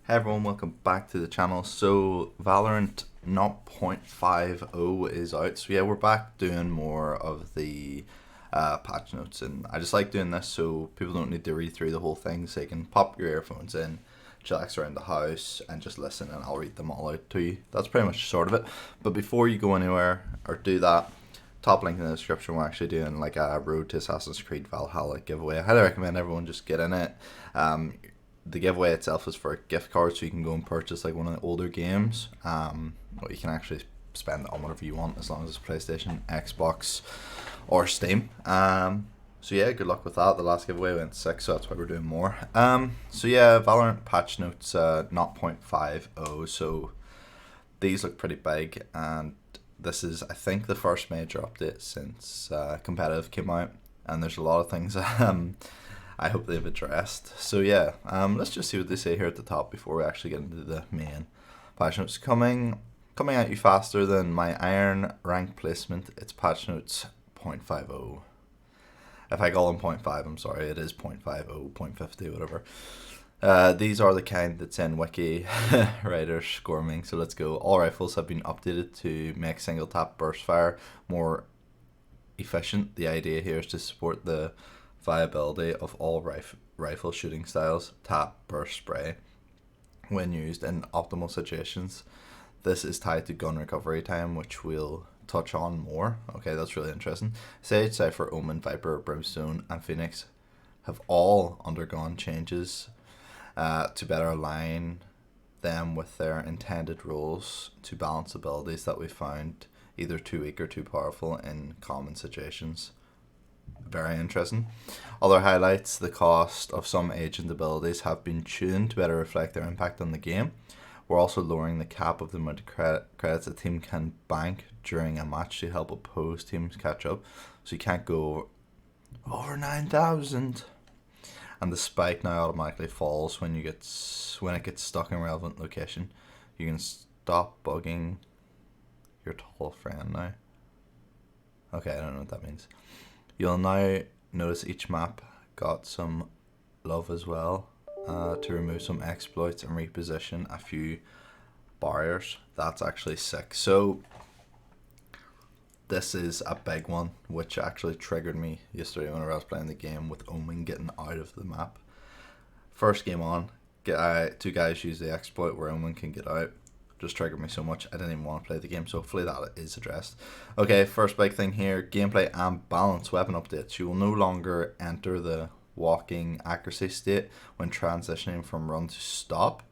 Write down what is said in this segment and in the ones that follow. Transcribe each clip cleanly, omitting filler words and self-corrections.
Hey everyone, welcome back to the channel. So Valorant 0.50 is out. So yeah, we're back doing more of the patch notes, and I just like doing this so people don't need to read through the whole thing. So you can pop your earphones in, chillax around the house, and just listen, and I'll read them all out to you. That's pretty much sort of it. But before you go anywhere or do that, top link in the description. We're actually doing like a Road to Assassin's Creed Valhalla giveaway. I highly recommend everyone just get in it. The giveaway itself is for a gift card, so you can go and purchase like one of the older games. Or you can actually spend it on whatever you want, as long as it's PlayStation, Xbox, or Steam. So yeah, good luck with that. The last giveaway went 6, so that's why we're doing more. So yeah, Valorant patch notes 0.50. So these look pretty big, and this is, I think, the first major update since competitive came out, and there's a lot of things I hope they've addressed. So yeah, let's just see what they say here at the top before we actually get into the main patch notes. Coming at you faster than my iron rank placement, it's patch notes 0.50. If I call them 0.5, I'm sorry, it is 0.50, 0.50, whatever. These are the kind that's in Wiki Writer Scorming, so let's go. All rifles have been updated to make single tap burst fire more efficient. The idea here is to support the viability of all rifle shooting styles, tap, burst, spray, when used in optimal situations. This is tied to gun recovery time, which we'll touch on more. Okay, that's really interesting. Sage, Cypher, Omen, Viper, Brimstone, and Phoenix have all undergone changes to better align them with their intended roles to balance abilities that we found either too weak or too powerful in common situations. Very interesting. Other highlights: the cost of some agent abilities have been tuned to better reflect their impact on the game. We're also lowering the cap of the amount of credits a team can bank during a match to help opposed teams catch up. So you can't go over 9,000. And the spike now automatically falls when it gets stuck in a relevant location. You can stop bugging your tall friend now. Okay, I don't know what that means. You'll now notice each map got some love as well, to remove some exploits and reposition a few barriers. That's actually sick. So this is a big one, which actually triggered me yesterday whenever I was playing the game with Omen getting out of the map. First game on, two guys use the exploit where Omen can get out. Just triggered me so much I didn't even want to play the game, so hopefully that is addressed. Okay, first big thing here: gameplay and balance weapon updates. You will no longer enter the walking accuracy state when transitioning from run to stop.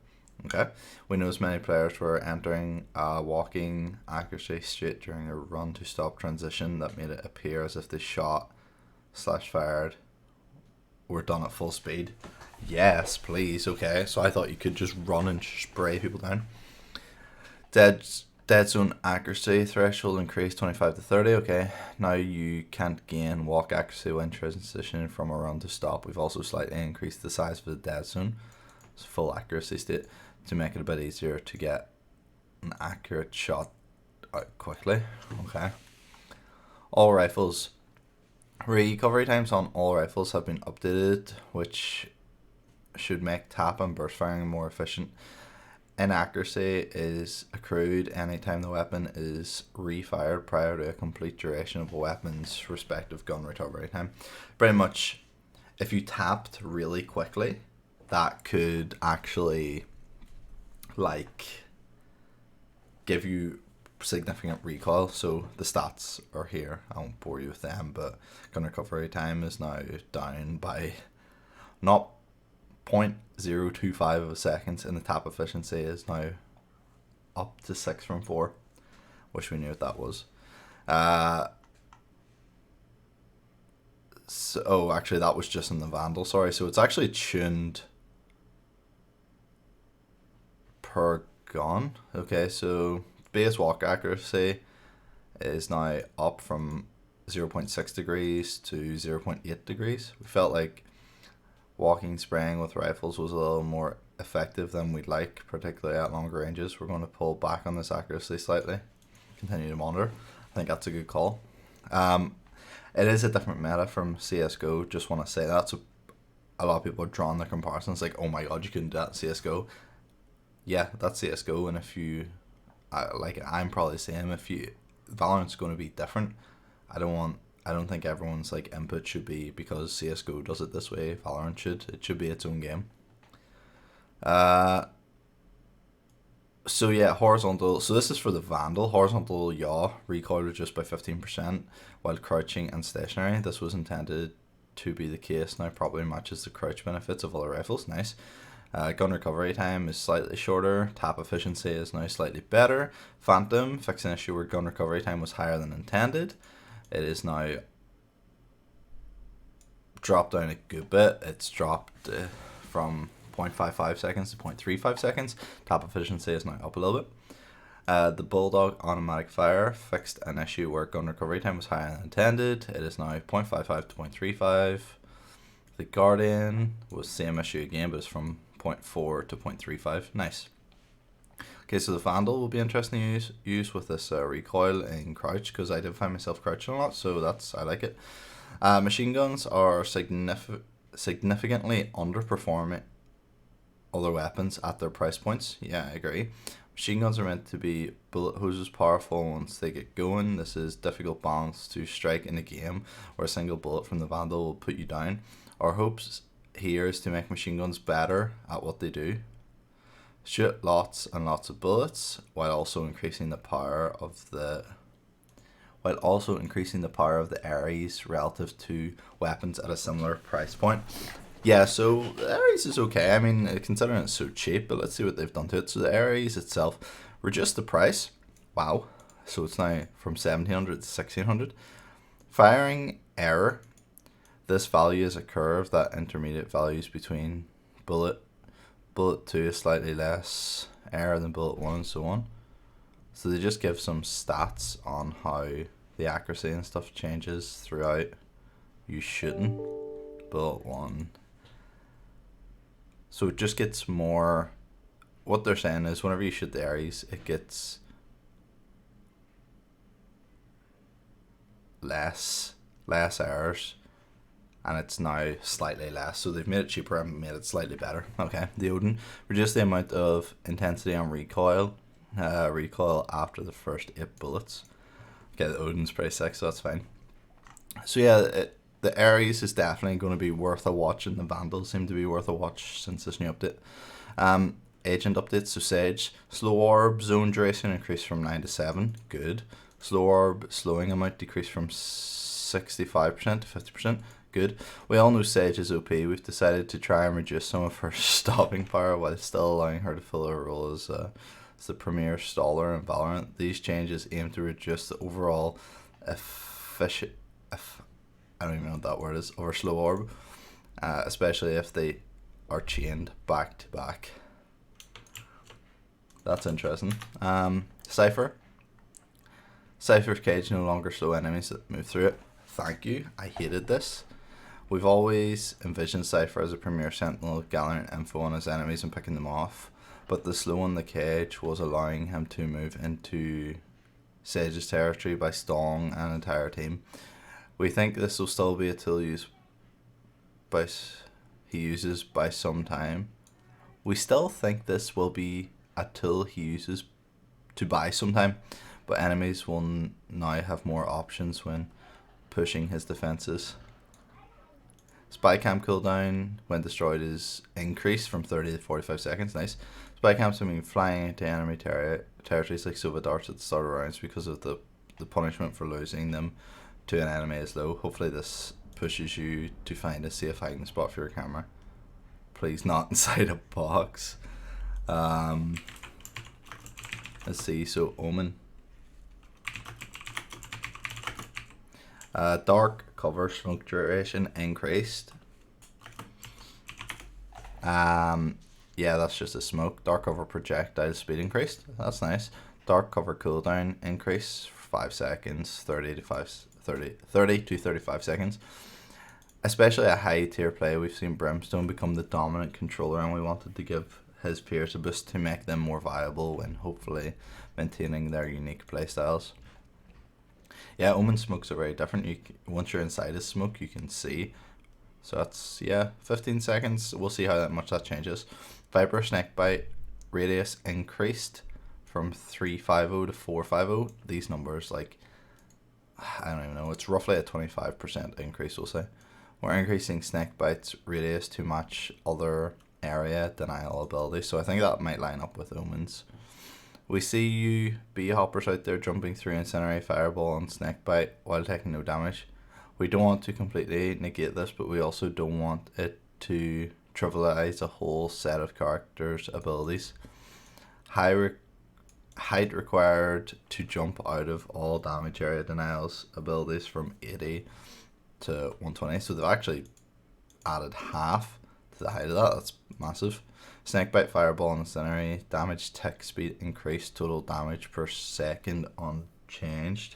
Okay, we noticed many players were entering a walking accuracy state during a run to stop transition. That made it appear as if the shot / fired were done at full speed. Yes, please. Okay, so I thought you could just run and spray people down. Dead zone accuracy threshold increased 25 to 30. Okay, now you can't gain walk accuracy when transitioning from a run to stop. We've also slightly increased the size of the dead zone, it's full accuracy state, to make it a bit easier to get an accurate shot out quickly. Okay. All rifles. Recovery times on all rifles have been updated, which should make tap and burst firing more efficient. Inaccuracy is accrued anytime the weapon is refired prior to a complete duration of a weapon's respective gun recovery time. Pretty much, if you tapped really quickly, that could actually like give you significant recoil. So the stats are here. I won't bore you with them, but gun recovery time is now down by not 0.025 of seconds, and the tap efficiency is now up to 6 from 4. Wish we knew what that was. So actually that was just in the Vandal, sorry. So it's actually tuned per gun. Okay, so base walk accuracy is now up from 0.6 degrees to 0.8 degrees. We felt like walking spraying with rifles was a little more effective than we'd like, particularly at longer ranges. We're going to pull back on this accuracy slightly, continue to monitor. I think that's a good call. It is a different meta from CSGO, just want to say that. So a lot of people are drawing the comparisons like, oh my god, you couldn't do that in CSGO. yeah, that's CS:GO. And if you, I'm probably saying if you, Valorant's going to be different. I don't want. I don't think everyone's like input should be because CS:GO does it this way. Valorant should. It should be its own game. So yeah, horizontal. So this is for the Vandal. Horizontal yaw recoil reduced by 15% while crouching and stationary. This was intended to be the case. Now probably matches the crouch benefits of other rifles. Nice. Gun recovery time is slightly shorter. Tap efficiency is now slightly better. Phantom fixed an issue where gun recovery time was higher than intended. It is now dropped down a good bit. It's dropped from 0.55 seconds to 0.35 seconds. Tap efficiency is now up a little bit. The Bulldog automatic fire fixed an issue where gun recovery time was higher than intended. It is now 0.55 to 0.35. The Guardian was same issue again, but it's from 0.4 to 0.35. Nice. Okay, so the Vandal will be interesting to use with this recoil in crouch, because I did find myself crouching a lot, so I like it. Machine guns are significantly underperforming other weapons at their price points. Yeah, I agree. Machine guns are meant to be bullet hoses powerful once they get going. This is difficult balance to strike in a game where a single bullet from the Vandal will put you down. Our hopes here is to make machine guns better at what they do. Shoot lots and lots of bullets while also increasing the power of the Ares relative to weapons at a similar price point. Yeah, so the Ares is okay. I mean, considering it's so cheap, but let's see what they've done to it. So the Ares itself reduced the price. Wow. So it's now from 1700 to 1600. Firing error. This value is a curve that intermediate values between bullet 2 is slightly less error than bullet 1 and so on. So they just give some stats on how the accuracy and stuff changes throughout you shooting. Bullet 1. So it just gets more. What they're saying is whenever you shoot the Ares, it gets less errors, and it's now slightly less. So they've made it cheaper and made it slightly better. Okay, the Odin reduced the amount of intensity on recoil after the first 8 bullets. Okay, the Odin's pretty sick, so that's fine. So yeah, the Ares is definitely going to be worth a watch, and the Vandals seem to be worth a watch since this new update. Agent updates, so Sage. Slow orb zone duration increased from 9 to 7. Good. Slow orb slowing amount decreased from 65% to 50%. Good. We all know Sage is OP. We've decided to try and reduce some of her stopping power while still allowing her to fill her role as the premier staller in Valorant. These changes aim to reduce the overall I don't even know what that word is, over slow orb, especially if they are chained back to back. That's interesting. Cypher. Cypher's cage no longer slow enemies that move through it. Thank you. I hated this. We've always envisioned Cypher as a premier sentinel, gathering info on his enemies and picking them off, but the slow in the cage was allowing him to move into Sage's territory by stalling an entire team. We think this will still be a tool he uses by some time. We still think this will be a tool he uses to buy sometime, but enemies will now have more options when pushing his defenses. Spy cam cooldown when destroyed is increased from 30 to 45 seconds. Nice. Spy cams have been flying into enemy territories like Sova darts at the start of rounds because of the punishment for losing them to an enemy is low. Hopefully this pushes you to find a safe hiding spot for your camera. Please not inside a box. Let's see, so Omen. Dark cover smoke duration increased. Yeah, that's just a smoke. Dark cover projectile speed increased. That's nice. Dark cover cooldown increase 5 seconds, 30 to 35 seconds. Especially a high tier play, we've seen Brimstone become the dominant controller, and we wanted to give his peers a boost to make them more viable when hopefully maintaining their unique playstyles. Yeah, Omen smokes are very different. Once you're inside his smoke, you can see. So that's, yeah, 15 seconds. We'll see how much that changes. Viper Snakebite radius increased from 350 to 450. These numbers, like, I don't even know, it's roughly a 25% increase, we'll say. We're increasing Snakebyte's radius to match other area denial ability, so I think that might line up with Omens. We see you bee hoppers out there jumping through Incinerate, Fireball and Snakebite while taking no damage. We don't want to completely negate this, but we also don't want it to trivialize a whole set of characters' abilities. Height required to jump out of all damage area denials abilities from 80 to 120, so they've actually added half to the height of that. That's massive. Snakebite, Fireball and Incinerate, damage tick speed increased, total damage per second unchanged.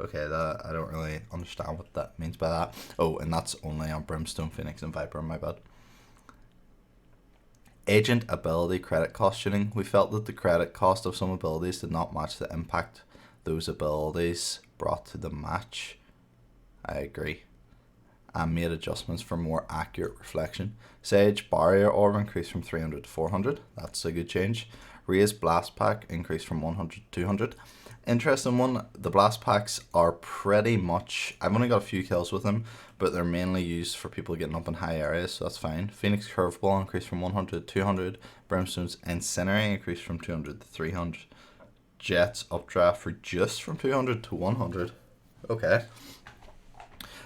Okay, that I don't really understand what that means by that. Oh, and that's only on Brimstone, Phoenix and Viper, my bad. Agent ability credit cost tuning. We felt that the credit cost of some abilities did not match the impact those abilities brought to the match. I agree. And made adjustments for more accurate reflection. Sage Barrier Orb increased from 300 to 400. That's a good change. Raise Blast Pack increased from 100 to 200. Interesting one. The Blast Packs are pretty much, I've only got a few kills with them, but they're mainly used for people getting up in high areas, so that's fine. Phoenix Curveball increased from 100 to 200. Brimstone's Incinerate increased from 200 to 300. Jet's Updraft reduced from 200 to 100. Okay.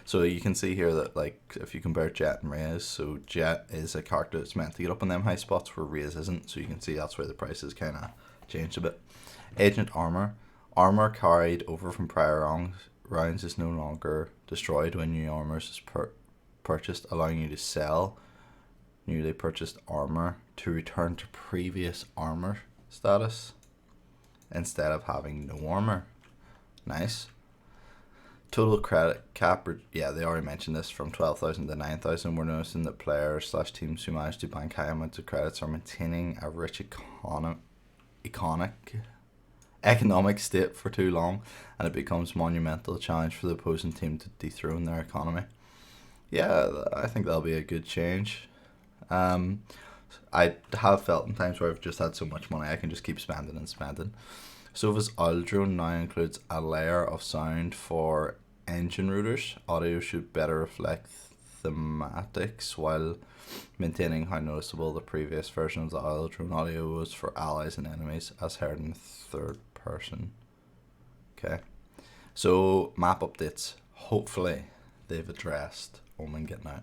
So you can see here that, like, if you compare Jet and Raze, so Jet is a character that's meant to get up in them high spots where Raze isn't, so you can see that's where the prices kind of changed a bit. Agent Armor. Armor carried over from prior rounds is no longer destroyed when new armor is purchased, allowing you to sell newly purchased armor to return to previous armor status instead of having no armor. Nice. Total credit cap, yeah, they already mentioned this, from 12,000 to 9,000. We're noticing that players / teams who manage to bank high amounts of credits are maintaining a rich economic state for too long, and it becomes a monumental challenge for the opposing team to dethrone their economy. Yeah, I think that'll be a good change. I have felt in times where I've just had so much money I can just keep spending and spending. Sova's Aldrone now includes a layer of sound for engine routers. Audio should better reflect thematics while maintaining how noticeable the previous version of the Aldrone audio was for allies and enemies as heard in third person. Okay, so map updates. Hopefully they've addressed Omen getting out.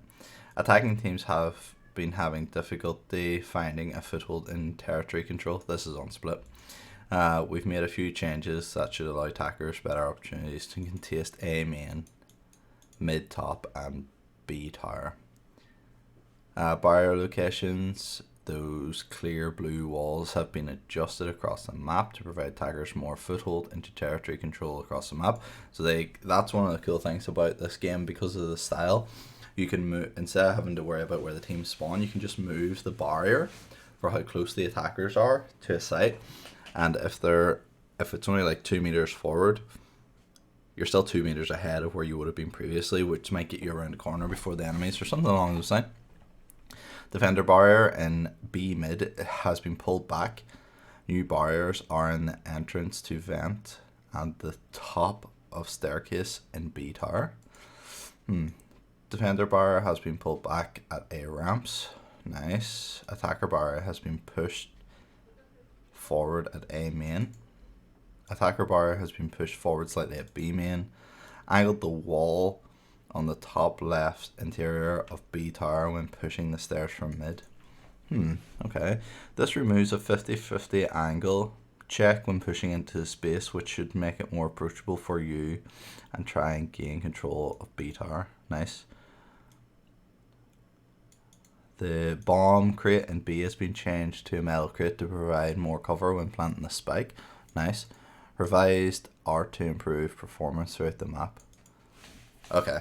Attacking teams have been having difficulty finding a foothold in territory control. This is on Split. We've made a few changes that should allow attackers better opportunities to contest A main, mid top and B tower. Barrier locations, those clear blue walls have been adjusted across the map to provide attackers more foothold into territory control across the map. So that's one of the cool things about this game, because of the style. You can move, instead of having to worry about where the teams spawn, you can just move the barrier for how close the attackers are to a site. And if it's only like 2 meters forward, you're still 2 meters ahead of where you would have been previously, which might get you around the corner before the enemies or something along those lines. Defender barrier in B mid has been pulled back. New barriers are in the entrance to vent and the top of staircase in B tower. Defender barrier has been pulled back at A ramps. Nice. Attacker barrier has been pushed forward at A main. Attacker barrier has been pushed forward slightly at B main. Angled the wall on the top left interior of B tower when pushing the stairs from mid. Okay. This removes a 50-50 angle check when pushing into space, which should make it more approachable for you and try and gain control of B tower. Nice. The bomb crate in B has been changed to a metal crate to provide more cover when planting the spike. Nice. Revised art to improve performance throughout the map. Okay.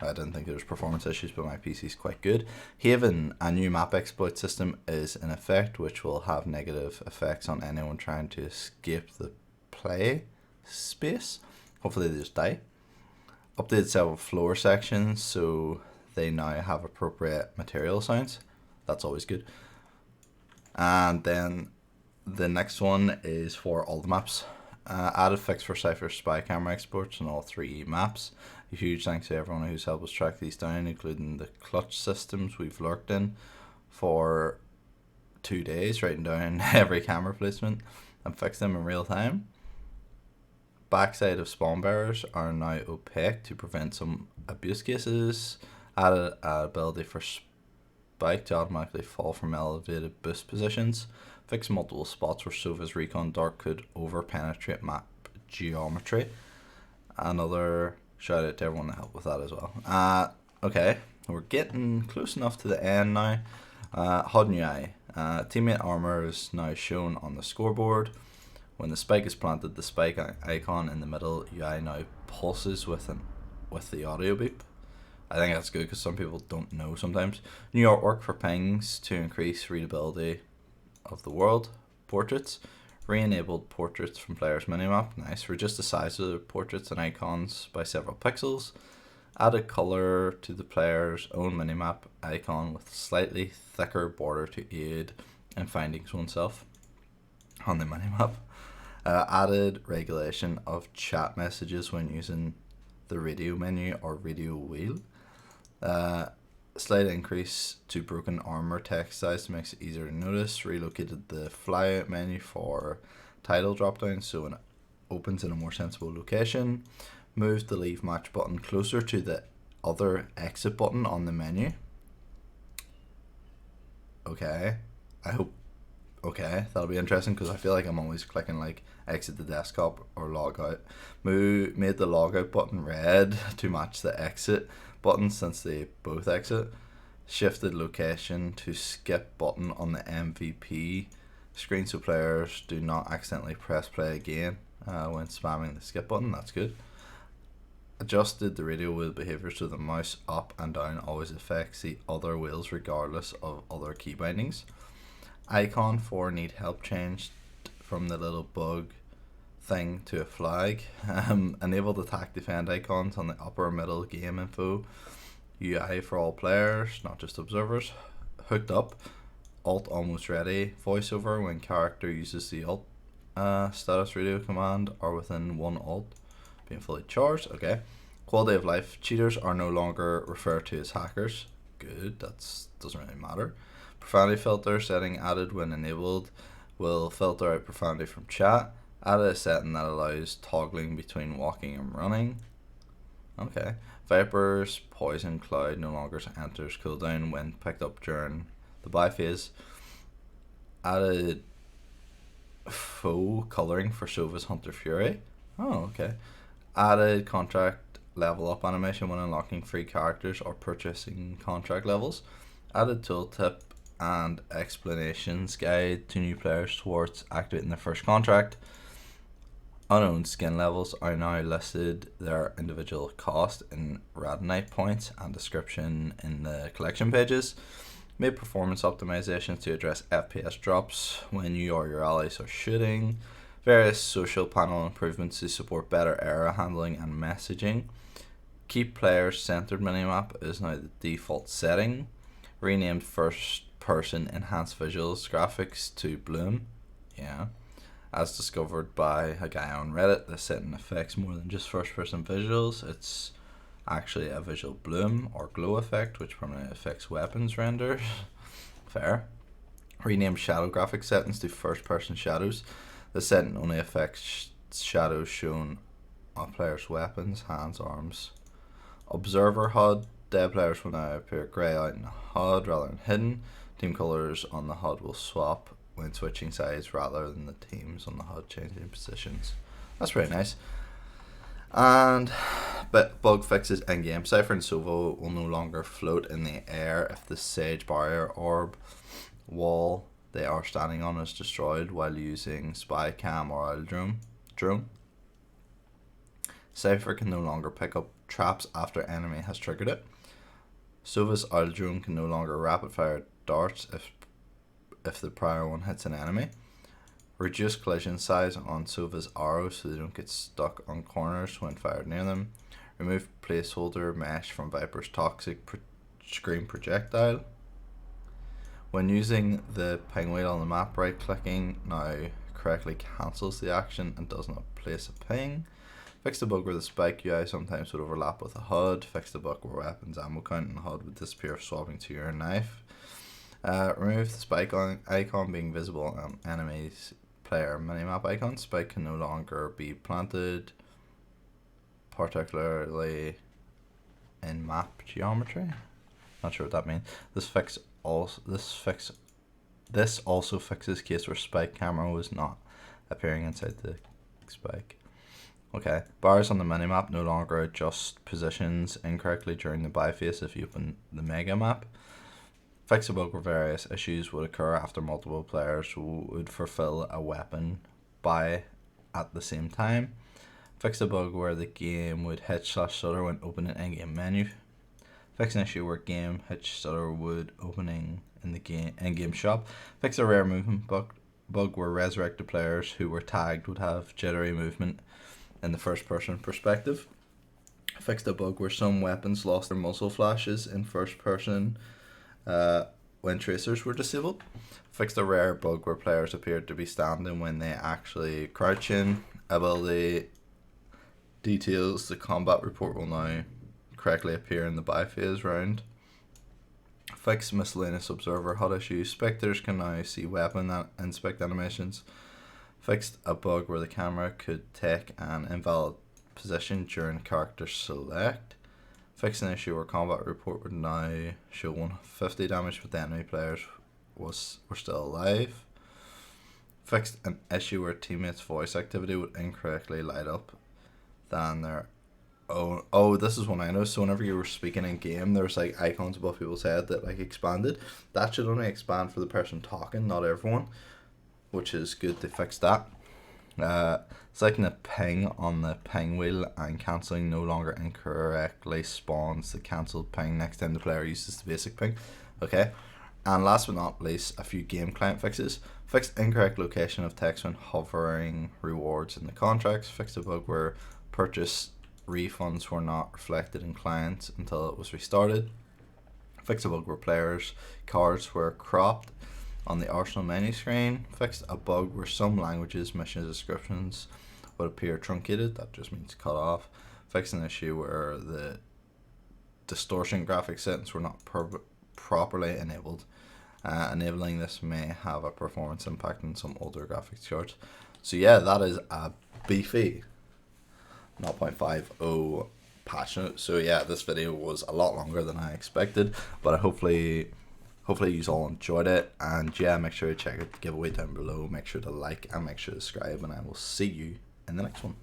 I didn't think there was performance issues, but my PC is quite good. Haven, a new map exploit system, is in effect, which will have negative effects on anyone trying to escape the play space. Hopefully they just die. Updated several floor sections, so they now have appropriate material sounds. That's always good. And then the next one is for all the maps. Added fix for Cypher spy camera exports on all 3 maps. A huge thanks to everyone who's helped us track these down, including the clutch systems we've lurked in for 2 days, writing down every camera placement and fix them in real time. Backside of spawn bearers are now opaque to prevent some abuse cases. Added ability for spike to automatically fall from elevated boost positions. Fix multiple spots where Sova's Recon Dart could over-penetrate map geometry. Another shout out to everyone to help with that as well. Okay, we're getting close enough to the end now. HUD and UI. Teammate armor is now shown on the scoreboard. When the spike is planted, the spike icon in the middle UI now pulses with the audio beep. I think that's good because some people don't know sometimes. New artwork for pings to increase readability of the world. Portraits. Re-enabled portraits from players minimap. Nice. Reduce the size of the portraits and icons by several pixels. Added color to the player's own minimap icon with slightly thicker border to aid in finding oneself on the minimap. Added regulation of chat messages when using the radio menu or radio wheel. Slight increase to broken armor text size to make it easier to notice. Relocated the flyout menu for title dropdown so it opens in a more sensible location. Moved the leave match button closer to the other exit button on the menu. Okay, that'll be interesting because I feel like I'm always clicking like exit the desktop or log out. Made the logout button red to match the exit button since they both exit. Shifted location to skip button on the MVP screen so players do not accidentally press play again when spamming the skip button. That's good. Adjusted the radio wheel behavior so the mouse up and down always affects the other wheels regardless of other key bindings. Icon for need help changed from the little bug thing to a flag. Enabled attack defend icons on the upper middle game info. UI for all players, not just observers. Hooked up. Alt almost ready. Voiceover when character uses the alt status radio command or within one alt being fully charged. Okay. Quality of life. Cheaters are no longer referred to as hackers. Good. That doesn't really matter. Profanity filter setting added when enabled will filter out profanity from chat. Added a setting that allows toggling between walking and running. Okay. Viper's poison cloud no longer enters cooldown when picked up during the buy phase. Added faux coloring for Sova's Hunter Fury. Oh, okay. Added contract level up animation when unlocking free characters or purchasing contract levels. Added tooltip and explanations guide to new players towards activating their first contract. Unknown skin levels are now listed their individual cost in Radonite points and description in the collection pages. Made performance optimizations to address FPS drops when you or your allies are shooting. Various social panel improvements to support better error handling and messaging. Keep players centered minimap is now the default setting. Renamed first person enhanced visuals graphics to Bloom. Yeah. As discovered by a guy on Reddit, this setting affects more than just first person visuals. It's actually a visual bloom or glow effect which permanently affects weapons renders. Fair. Renamed shadow graphic settings to first person shadows. The setting only affects shadows shown on players' weapons, hands, arms. Observer HUD. Dead players will now appear grey out in the HUD rather than hidden. Team colours on the HUD will swap when switching sides rather than the teams on the HUD changing positions. That's pretty nice. And but bug fixes in game. Cypher and Sova will no longer float in the air if the Sage barrier orb wall they are standing on is destroyed while using spy cam or oil drone. Cypher can no longer pick up traps after enemy has triggered it. Sova's oil drone can no longer rapid fire darts if the prior one hits an enemy. Reduce collision size on Sova's arrows so they don't get stuck on corners when fired near them. Remove placeholder mesh from Viper's toxic screen projectile. When using the ping wheel on the map, right clicking now correctly cancels the action and does not place a ping. Fix the bug where the spike UI sometimes would overlap with a HUD. Fix the bug where weapons ammo count and HUD would disappear swapping to your knife. Remove the spike icon being visible on enemies player minimap icon. Spike can no longer be planted, particularly in map geometry. Not sure what that means. This also fixes case where spike camera was not appearing inside the spike. Okay, bars on the minimap no longer adjust positions incorrectly during the buy phase if you open the mega map. Fix a bug where various issues would occur after multiple players would fulfill a weapon buy at the same time. Fix a bug where the game would hit/stutter when opening an in-game menu. Fix an issue where game hit/stutter would opening in the in-game shop. Fix a rare movement bug where resurrected players who were tagged would have jittery movement in the first person perspective. Fixed a bug where some weapons lost their muzzle flashes in first person when tracers were disabled. Fixed a rare bug where players appeared to be standing when they actually crouch in. Ability details, the combat report will now correctly appear in the buy phase round. Fixed miscellaneous observer HUD issues. Spectators can now see weapon inspect animations. Fixed a bug where the camera could take an invalid position during character select. Fixed an issue where combat report would now show 150 damage but the enemy players were still alive. Fixed an issue where teammates' voice activity would incorrectly light up than their oh this is one I know. So whenever you were speaking in game, there's like icons above people's head that like expanded. That should only expand for the person talking, not everyone, which is good. They fixed that. Selecting a ping on the ping wheel and cancelling no longer incorrectly spawns the cancelled ping next time the player uses the basic ping. Okay, and last but not least, a few game client fixes. Fixed incorrect location of text when hovering rewards in the contracts. Fixed a bug where purchase refunds were not reflected in clients until it was restarted. Fixed a bug where players' cards were cropped on the Arsenal menu screen. Fixed a bug where some languages mission descriptions would appear truncated, that just means cut off. Fixed an issue where the distortion graphic settings were not properly enabled. Enabling this may have a performance impact on some older graphics cards. So yeah, that is a beefy 0.50 patch note. So yeah, this video was a lot longer than I expected, but hopefully you all enjoyed it. And yeah, make sure to check out the giveaway down below, make sure to like and make sure to subscribe, and I will see you in the next one.